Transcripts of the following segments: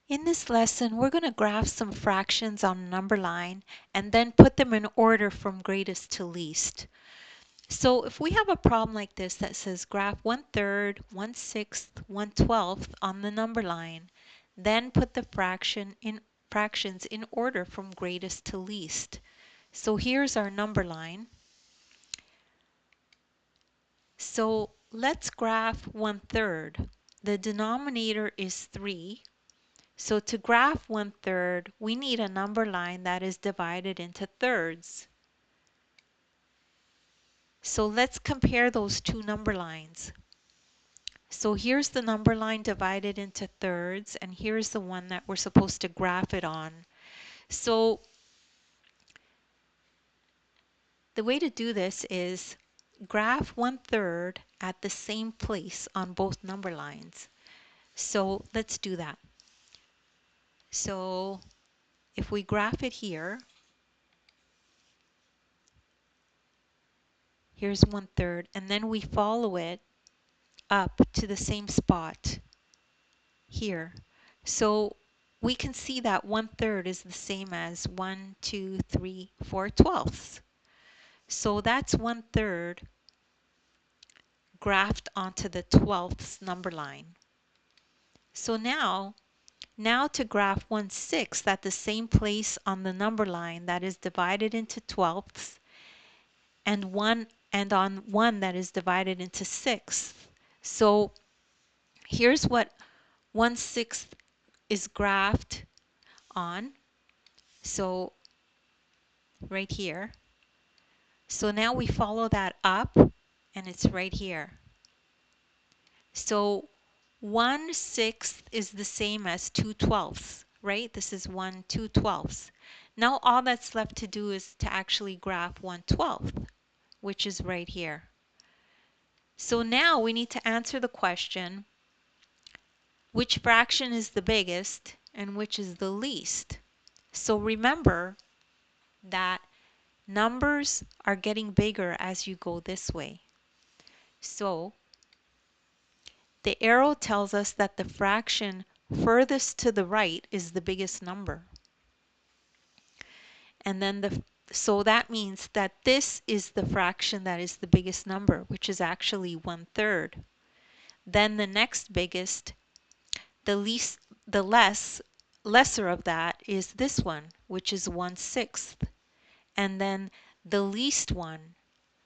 In this lesson, we're going to graph some fractions on a number line and then put them in order from greatest to least. So if we have a problem like this that says graph 1/3, 1/6, 1/12 on the number line, then put the fractions in order from greatest to least. So here's our number line. So let's graph 1/3. The denominator is 3. So to graph 1/3, we need a number line that is divided into thirds. So let's compare those two number lines. So here's the number line divided into thirds, and here's the one that we're supposed to graph it on. So the way to do this is graph 1/3 at the same place on both number lines. So let's do that. So if we graph it here, here's 1/3, and then we follow it up to the same spot here. So we can see that 1/3 is the same as 1, 2, 3, 4/12. So that's 1/3 graphed onto the 12ths number line. So now to graph 1/6 at the same place on the number line that is divided into 12ths and on one that is divided into 6ths. So here's what 1/6 is graphed on. So right here. So now we follow that up and it's right here. So 1/6 is the same as 2/12, right? This is 1 2/12. Now all that's left to do is to actually graph 1/12, which is right here. So now we need to answer the question, which fraction is the biggest and which is the least? So remember that numbers are getting bigger as you go this way. So the arrow tells us that the fraction furthest to the right is the biggest number. And then so that means that this is the fraction that is the biggest number, which is actually 1/3. Then the next biggest, the lesser of that is this one, which is 1/6. And then the least one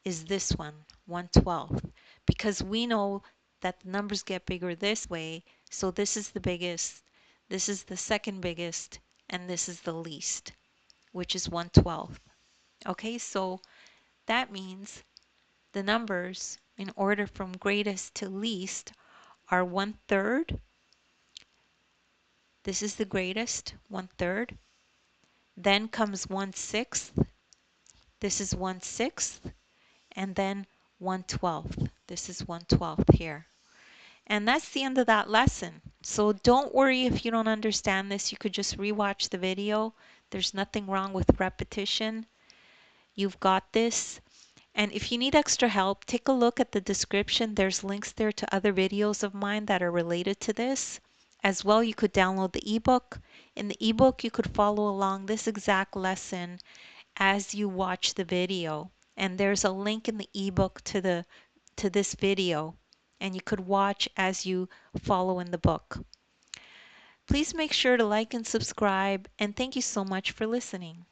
is this one, 1/12, because we know that the numbers get bigger this way, so this is the biggest, this is the second biggest, and this is the least, which is 1/12. Okay, so that means the numbers in order from greatest to least are 1/3. This is the greatest, 1/3. Then comes 1/6. This is 1/6. And then 1/12. This is 1/12 here. And that's the end of that lesson. So don't worry if you don't understand this. You could just rewatch the video. There's nothing wrong with repetition. You've got this. And if you need extra help, take a look at the description. There's links there to other videos of mine that are related to this. As well, you could download the ebook. In the ebook, you could follow along this exact lesson as you watch the video. And there's a link in the ebook to this video, and you could watch as you follow in the book. Please make sure to like and subscribe, and thank you so much for listening.